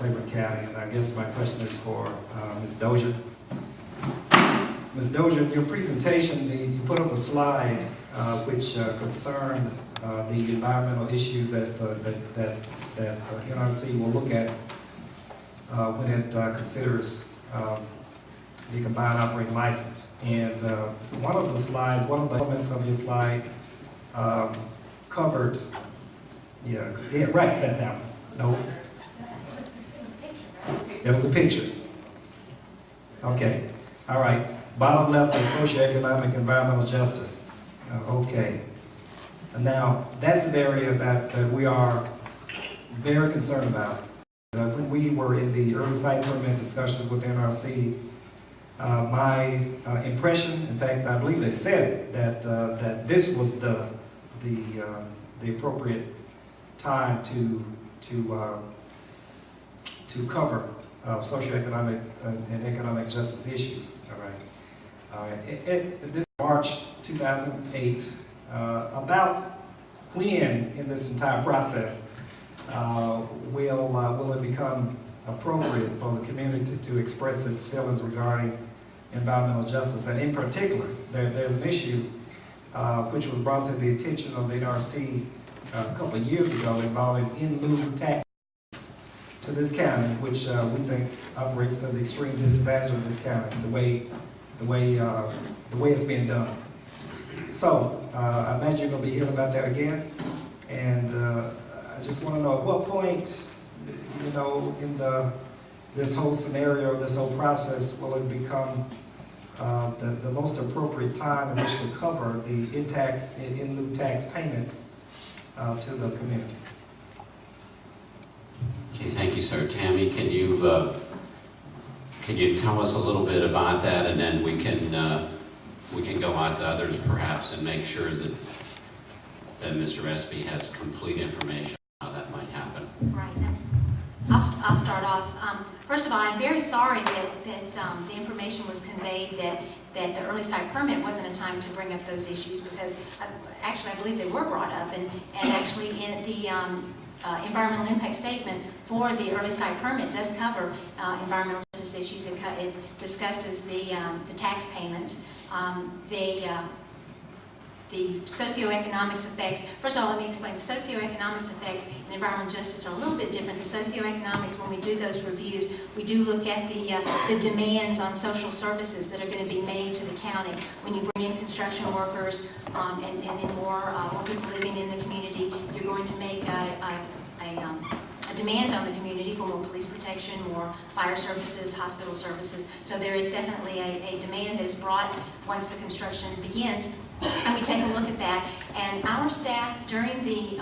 Claiborne County, and I guess my question is for Ms. Dozier. Ms. Dozier, in your presentation, you put up a slide which concerned the environmental issues that NRC will look at when it considers the combined operating license. And one of the slides, one of the elements of your slide covered, right, that down. No? There was a picture. Okay, all right. Bottom left is socioeconomic environmental justice. Okay. Now, that's an area that we are very concerned about. When we were in the early site permit discussions with NRC, my impression, in fact, I believe they said that this was the appropriate time to cover socioeconomic and economic justice issues. All right. This March 2008, about when in this entire process will it become appropriate for the community to express its feelings regarding environmental justice? And in particular, there's an issue which was brought to the attention of the NRC a couple of years ago involving in lieu tax to this county, which we think operates to the extreme disadvantage of this county, the way it's being done. So I imagine you're going to be hearing about that again, and I just want to know at what point, you know, in this whole scenario, this whole process, will it become the most appropriate time in which to cover the in lieu tax payments to the community? Okay, thank you, sir. Tammy, can you tell us a little bit about that, and then we can go out to others perhaps and make sure that Mr. Espy has complete information on how that might happen. Right. I'll start off. First of all, I'm very sorry that the information was conveyed that the early site permit wasn't a time to bring up those issues, because actually I believe they were brought up, and actually in the environmental impact statement for the early site permit does cover environmental justice issues. It discusses the tax payments, the socioeconomic effects. First of all, let me explain. The socioeconomic effects and environmental justice are a little bit different. The socioeconomics, when we do those reviews, we do look at the demands on social services that are going to be made to the county. When you bring in construction workers and then more people living in the community, you're going to make a demand on the community for more police protection, more fire services, hospital services. So there is definitely a demand that is brought once the construction begins. And we take a look at that, and our staff during the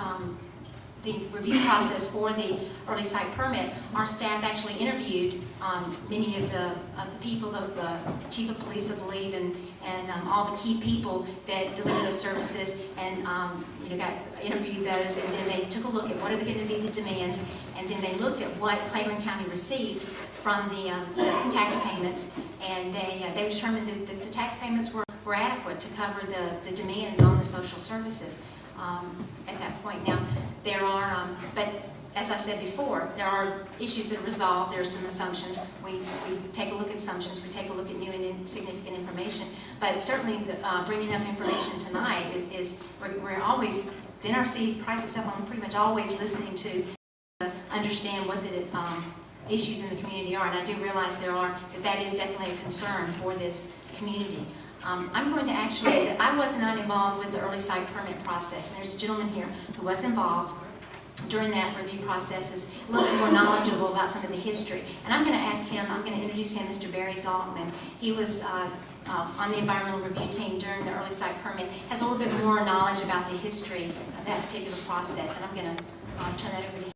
review process for the early site permit, our staff actually interviewed many of the people, the chief of police, I believe, and all the key people that deliver those services, and got interviewed those, and then they took a look at what are going to be the demands, and then they looked at what Claiborne County receives from the tax payments, and they determined that the tax payments were adequate to cover the demands on the social services at that point. Now, there are, but as I said before, there are issues that are resolved. There are some assumptions. We take a look at assumptions. We take a look at new and significant information. But certainly, bringing up information tonight is we're always, the NRC prides itself on pretty much always listening to understand what the issues in the community are. And I do realize that is definitely a concern for this community. I'm going to actually, I was not involved with the early site permit process, and there's a gentleman here who was involved during that review process, is a little bit more knowledgeable about some of the history. And I'm going to ask him, I'm going to introduce him, Mr. Barry Zaltman. He was on the environmental review team during the early site permit, has a little bit more knowledge about the history of that particular process, and I'm going to turn that over to him.